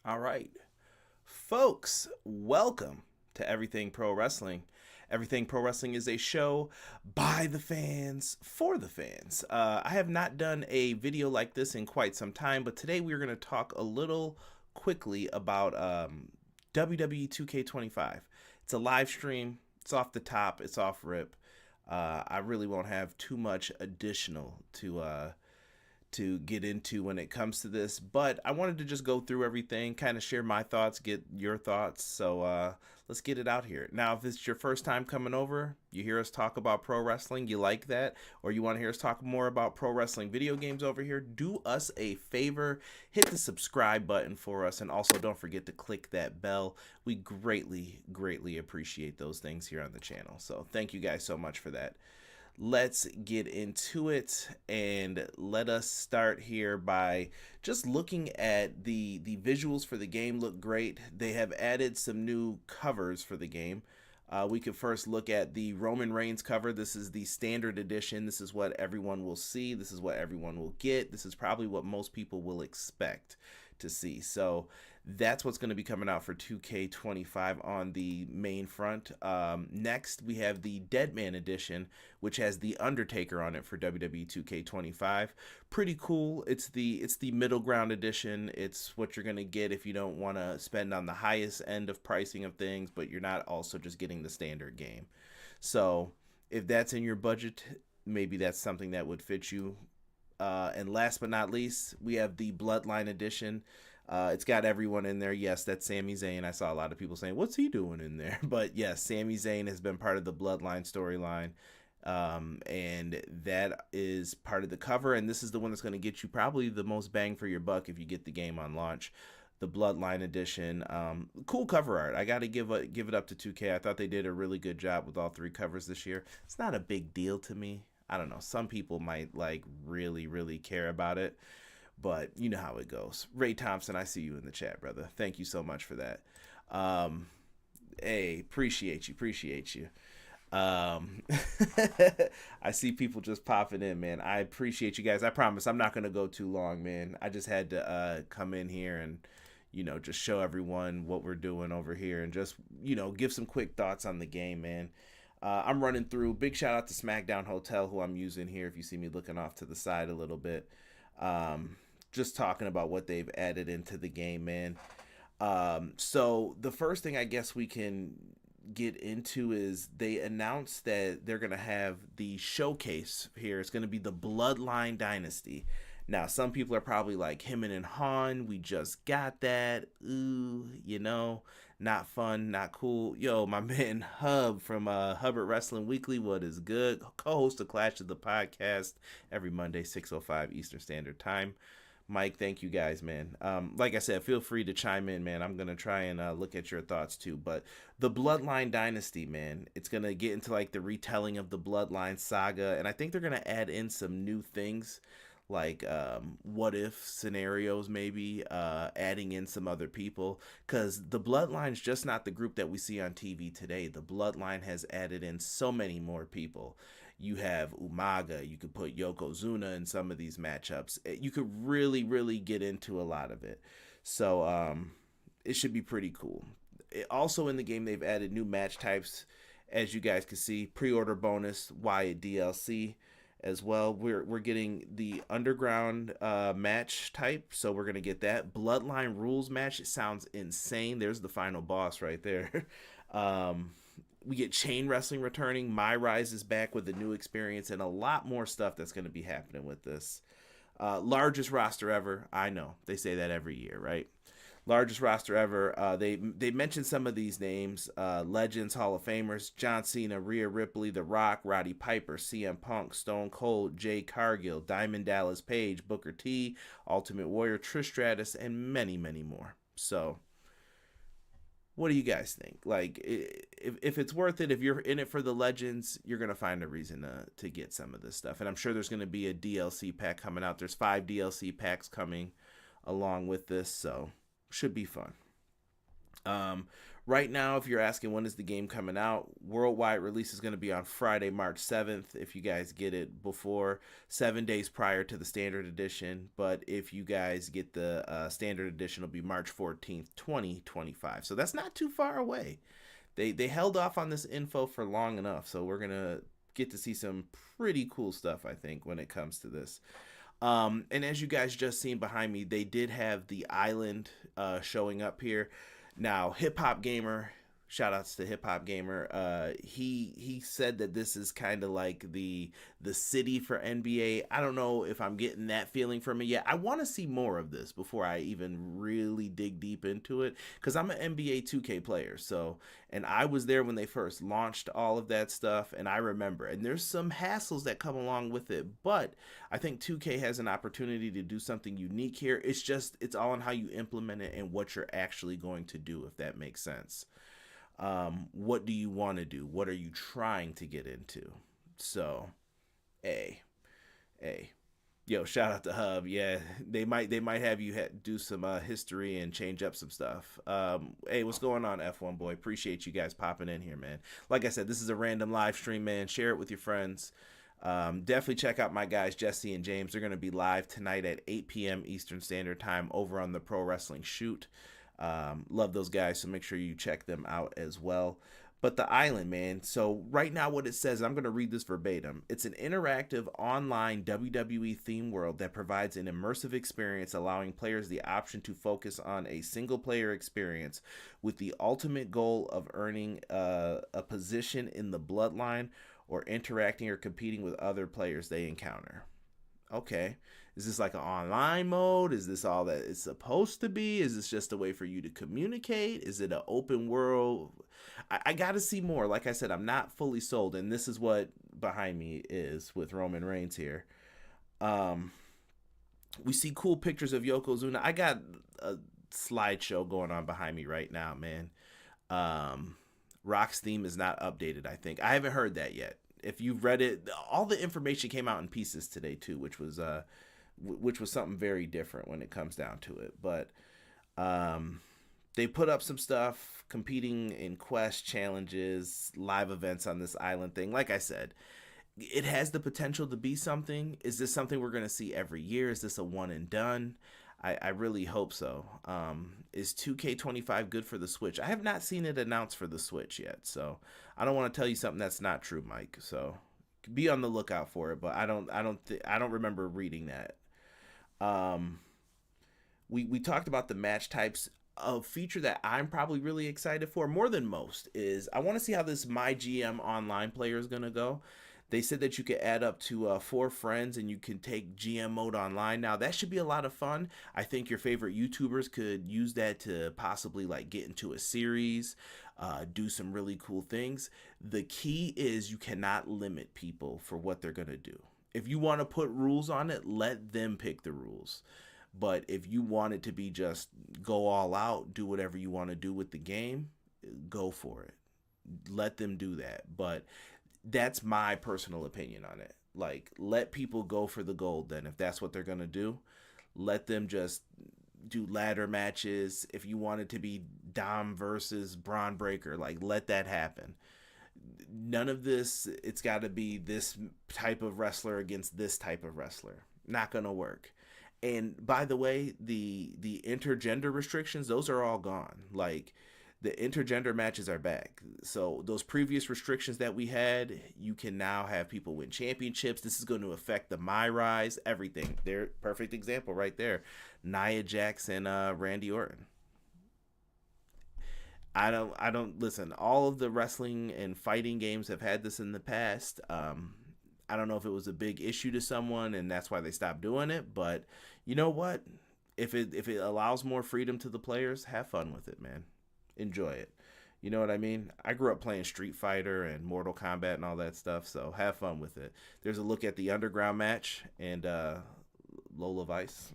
All right, folks, welcome to Everything Pro Wrestling. Everything Pro Wrestling is a show by the fans for the fans. I have not done a video like this in quite some time, but today we're going to talk a little quickly about WWE 2K25. It's a live stream, it's off the top, it's off rip. I really won't have too much additional to get into when it comes to this, but I wanted to just go through everything, kind of share my thoughts, get your thoughts. So let's get it out here. Now, if it's your first time coming over, you hear us talk about pro wrestling, you like that, or you want to hear us talk more about pro wrestling video games over here, do us a favor, hit the subscribe button for us, and also don't forget to click that bell. We greatly appreciate those things here on the channel. So thank you guys so much for that. Let's get into it, and let us start here by just looking at the visuals for the game. Look great. They have added some new covers for the game. We could first look at the Roman Reigns cover. This is the standard edition. This is what everyone will see. This is what everyone will get. This is probably what most people will expect to see. So that's what's going to be coming out for 2K25 on the main front. Next, we have the Deadman edition, which has the Undertaker on it for WWE 2K25. Pretty cool. It's the middle ground edition. It's what you're going to get if you don't want to spend on the highest end of pricing of things, but you're not also just getting the standard game. So if that's in your budget, maybe that's something that would fit you. And last but not least, we have the Bloodline edition. It's got everyone in there. Yes, that's Sami Zayn. I saw a lot of people saying, what's he doing in there? But yes, Sami Zayn has been part of the Bloodline storyline. And that is part of the cover. And this is the one that's going to get you probably the most bang for your buck if you get the game on launch. The Bloodline edition. Cool cover art. I got to give it up to 2K. I thought they did a really good job with all three covers this year. It's not a big deal to me. I don't know. Some people might like really care about it, but you know how it goes. Ray Thompson, I see you in the chat, brother. Thank you so much for that. Hey, appreciate you. I see people just popping in, man. I appreciate you guys. I promise I'm not gonna go too long, man. I just had to come in here and just show everyone what we're doing over here and just give some quick thoughts on the game, man. I'm running through. Big shout out to SmackDown Hotel, who I'm using here. If you see me looking off to the side a little bit, just talking about what they've added into the game, man. So the first thing I guess we can get into is they announced that they're gonna have the showcase here. It's gonna be the Bloodline Dynasty. Now, some people are probably like, Heyman and Han, we just got that. Ooh, not fun, not cool. Yo, my man Hub from Hubbard Wrestling Weekly, what is good? Co-host of Clash of the Podcast every Monday, 6:05 Eastern Standard Time. Mike, thank you guys, man. Like I said, feel free to chime in, man. I'm going to try and look at your thoughts too. But the Bloodline Dynasty, man, it's going to get into like the retelling of the Bloodline saga. And I think they're going to add in some new things like what if scenarios, maybe adding in some other people, because the Bloodline's just not the group that we see on TV today. The Bloodline has added in so many more people. You have Umaga, you could put Yokozuna in some of these matchups. You could really get into a lot of it. So it should be pretty cool. Also in the game, they've added new match types, as you guys can see. Pre-order bonus, Wyatt DLC as well. We're getting the underground match type, so we're gonna get that Bloodline rules match. It sounds insane. There's the final boss right there. We get chain wrestling returning. My Rise is back with a new experience and a lot more stuff that's going to be happening with this. Largest roster ever. I know they say that every year, right? Largest roster ever. They mentioned some of these names: Legends, Hall of Famers, John Cena, Rhea Ripley, The Rock, Roddy Piper, CM Punk, Stone Cold, Jay Cargill, Diamond Dallas Page, Booker T, Ultimate Warrior, Trish Stratus, and many more. So what do you guys think? Like, if it's worth it, if you're in it for the Legends, you're going to find a reason to get some of this stuff. And I'm sure there's going to be a DLC pack coming out. There's 5 DLC packs coming along with this, so should be fun. Right now, if you're asking when is the game coming out, worldwide release is going to be on Friday, March 7th. If you guys get it before 7 days prior to the standard edition, but if you guys get the standard edition, it'll be March 14th, 2025. So that's not too far away. They held off on this info for long enough, so we're gonna get to see some pretty cool stuff, I think, when it comes to this. And as you guys just seen behind me, they did have the island showing up here. Now, Hip Hop Gamer, shout outs to Hip Hop Gamer. He said that this is kind of like the city for NBA. I don't know if I'm getting that feeling from it yet. I want to see more of this before I even really dig deep into it, because I'm an NBA 2K player. So, and I was there when they first launched all of that stuff, and I remember. And there's some hassles that come along with it, but I think 2K has an opportunity to do something unique here. It's all on how you implement it and what you're actually going to do, if that makes sense. What do you want to do? What are you trying to get into? So, hey, yo, shout out to Hub. Yeah, they might have you do some history and change up some stuff. Hey, what's going on, F1 boy? Appreciate you guys popping in here, man. Like I said, this is a random live stream, man. Share it with your friends. Definitely check out my guys Jesse and James. They're going to be live tonight at 8 p.m. Eastern Standard Time over on the Pro Wrestling Shoot. Love those guys, so make sure you check them out as well. But the island, man. So right now what it says, I'm going to read this verbatim. It's an interactive online WWE theme world that provides an immersive experience, allowing players the option to focus on a single player experience with the ultimate goal of earning a position in the bloodline or interacting or competing with other players they encounter. Okay. Is this like an online mode? Is this all that it's supposed to be? Is this just a way for you to communicate? Is it an open world? I got to see more. Like I said, I'm not fully sold, and this is what behind me is with Roman Reigns here. We see cool pictures of Yokozuna. I got a slideshow going on behind me right now, man. Rock's theme is not updated, I think. I haven't heard that yet. If you've read it, all the information came out in pieces today too, which was something very different when it comes down to it. But they put up some stuff competing in quest challenges, live events on this island thing. Like I said, it has the potential to be something. Is this something we're going to see every year? Is this a one and done? I really hope so. Is 2K25 good for the Switch? I have not seen it announced for the Switch yet, so I don't want to tell you something that's not true, Mike. So be on the lookout for it. But I don't remember reading that. We talked about the match types. A feature that I'm probably really excited for more than most is I want to see how this My GM online player is going to go. They said that you could add up to 4 friends and you can take GM mode online. Now, that should be a lot of fun. I think your favorite YouTubers could use that to possibly like get into a series, do some really cool things. The key is you cannot limit people for what they're going to do. If you want to put rules on it, let them pick the rules. But if you want it to be just go all out, do whatever you want to do with the game, go for it. Let them do that. But that's my personal opinion on it. Like, let people go for the gold then. If that's what they're going to do, let them just do ladder matches. If you want it to be Dom versus Braun Breaker, like, let that happen. None of this, it's got to be this type of wrestler against this type of wrestler. Not going to work. And by the way, the intergender restrictions, those are all gone. Like, the intergender matches are back. So those previous restrictions that we had, you can now have people win championships. This is going to affect the My Rise, everything. They're perfect example right there. Nia Jax and Randy Orton. I don't listen. All of the wrestling and fighting games have had this in the past. I don't know if it was a big issue to someone and that's why they stopped doing it, but you know what? If it allows more freedom to the players, have fun with it, man. Enjoy it. You know what I mean? I grew up playing Street Fighter and Mortal Kombat and all that stuff, so have fun with it. There's a look at the Underground match and Lola Vice.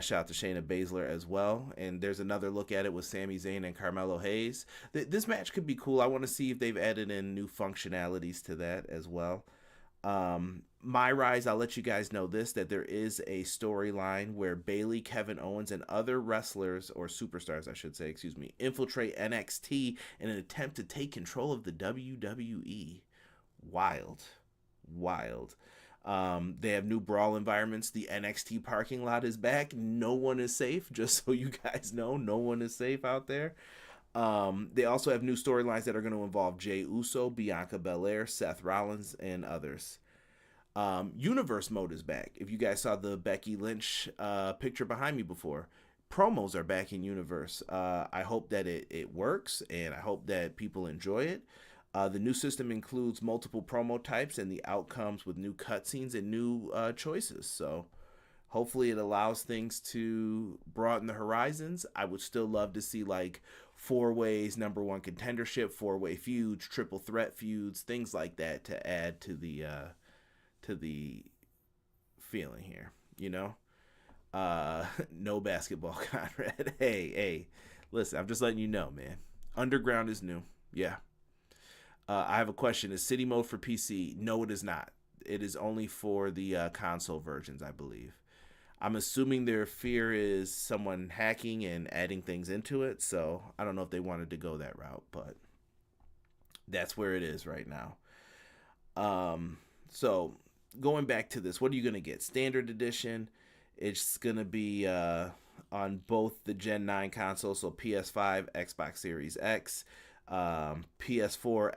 Shout out to Shayna Baszler as well. And there's another look at it with Sami Zayn and Carmelo Hayes. This match could be cool. I want to see if they've added in new functionalities to that as well. My Rise, I'll let you guys know this, that there is a storyline where Bailey, Kevin Owens, and other wrestlers, or superstars, I should say, excuse me, infiltrate NXT in an attempt to take control of the WWE. Wild. Wild. They have new brawl environments. The NXT parking lot is back. No one is safe, just so you guys know. No one is safe out there. They also have new storylines that are going to involve Jey Uso, Bianca Belair, Seth Rollins, and others. Universe mode is back. If you guys saw the Becky Lynch picture behind me before, promos are back in Universe. I hope that it works, and I hope that people enjoy it. The new system includes multiple promo types and the outcomes with new cutscenes and new choices. So hopefully it allows things to broaden the horizons. I would still love to see like 4-ways, number one contendership, 4-way feuds, triple threat feuds, things like that to add to the feeling here, you know. No basketball, Conrad. Hey, listen, I'm just letting you know, man. Underground is new. Yeah. I have a question. Is City Mode for PC? No, it is not. It is only for the console versions, I believe. I'm assuming their fear is someone hacking and adding things into it, so I don't know if they wanted to go that route, but that's where it is right now. So going back to this, what are you going to get? Standard Edition. It's going to be on both the Gen 9 consoles, so PS5, Xbox Series X, PS4,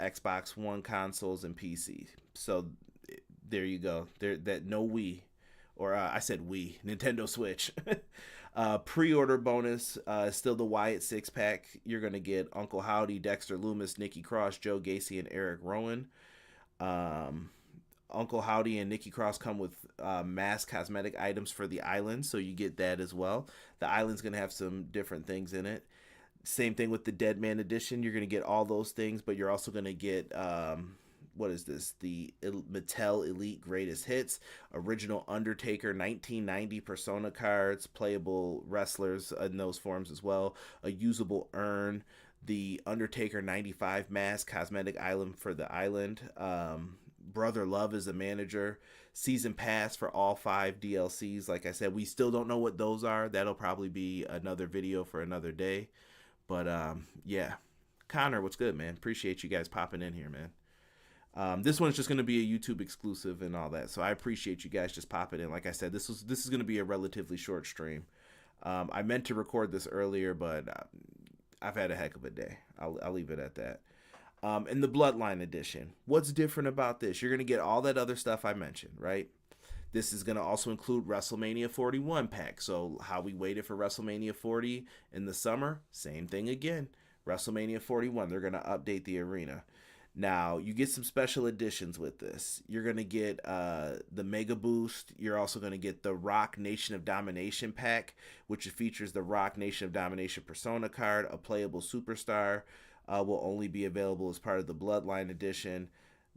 Xbox One consoles, and PC. So there you go. That no Wii, or I said Wii, Nintendo Switch. Pre-order bonus, still the Wyatt 6-pack. You're going to get Uncle Howdy, Dexter Loomis, Nikki Cross, Joe Gacy, and Eric Rowan. Uncle Howdy and Nikki Cross come with mass cosmetic items for the island, so you get that as well. The island's going to have some different things in it. Same thing with the Dead Man Edition. You're going to get all those things, but you're also going to get, what is this? The Mattel Elite Greatest Hits, original Undertaker 1990 Persona cards, playable wrestlers in those forms as well, a usable urn, the Undertaker 95 mask, cosmetic item for the island, Brother Love is a manager, season pass for all 5 DLCs. Like I said, we still don't know what those are. That'll probably be another video for another day. But yeah, Connor, what's good, man? Appreciate you guys popping in here, man. This one's just going to be a YouTube exclusive and all that, so I appreciate you guys just popping in. Like I said, this is going to be a relatively short stream. I meant to record this earlier, but I've had a heck of a day. I'll leave it at that. In the Bloodline Edition, what's different about this? You're going to get all that other stuff I mentioned, right? This is going to also include WrestleMania 41 pack. So how we waited for WrestleMania 40 in the summer, same thing again. WrestleMania 41, they're going to update the arena. Now, you get some special editions with this. You're going to get the Mega Boost. You're also going to get the Rock Nation of Domination pack, which features the Rock Nation of Domination Persona card. A playable superstar will only be available as part of the Bloodline Edition.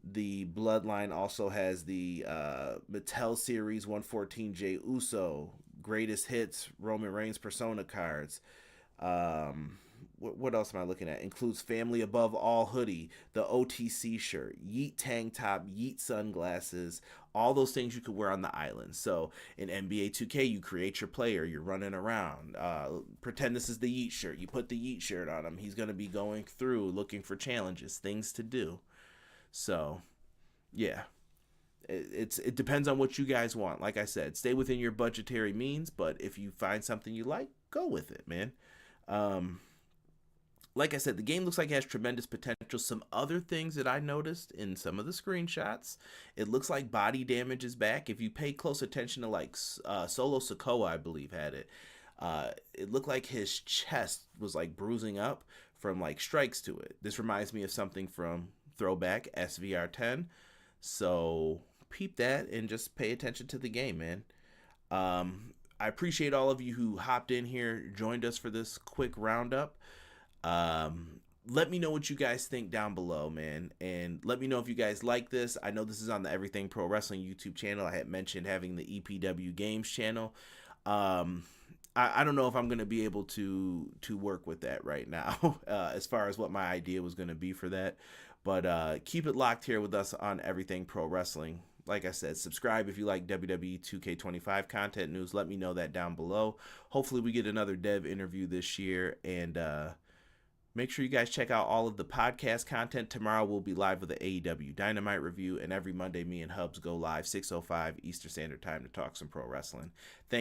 The Bloodline also has the Mattel Series 114 Jey Uso, Greatest Hits, Roman Reigns Persona cards. What else am I looking at? Includes Family Above All hoodie, the OTC shirt, Yeet tank top, Yeet sunglasses, all those things you could wear on the island. So in NBA 2K, you create your player, you're running around. Pretend this is the Yeet shirt. You put the Yeet shirt on him. He's going to be going through looking for challenges, things to do. So, yeah, it depends on what you guys want. Like I said, stay within your budgetary means, but if you find something you like, go with it, man. Like I said, the game looks like it has tremendous potential. Some other things that I noticed in some of the screenshots, it looks like body damage is back. If you pay close attention to like Solo Sikoa, I believe, had it. It looked like his chest was like bruising up from like strikes to it. This reminds me of something from Throwback SVR 10. So peep that and just pay attention to the game, man. I appreciate all of you who hopped in here, joined us for this quick roundup. Let me know what you guys think down below, man, and let me know if you guys like this. I know this is on the Everything Pro Wrestling YouTube channel. I had mentioned having the EPW Games channel. I don't know if I'm going to be able to work with that right now as far as what my idea was going to be for that. But keep it locked here with us on Everything Pro Wrestling. like I said, subscribe if you like WWE 2K25 content news. Let me know that down below. Hopefully we get another dev interview this year, and make sure you guys check out all of the podcast content. Tomorrow we'll be live with the AEW Dynamite review, and every Monday me and Hubs go live 6:05 Eastern Standard Time to talk some pro wrestling. Thank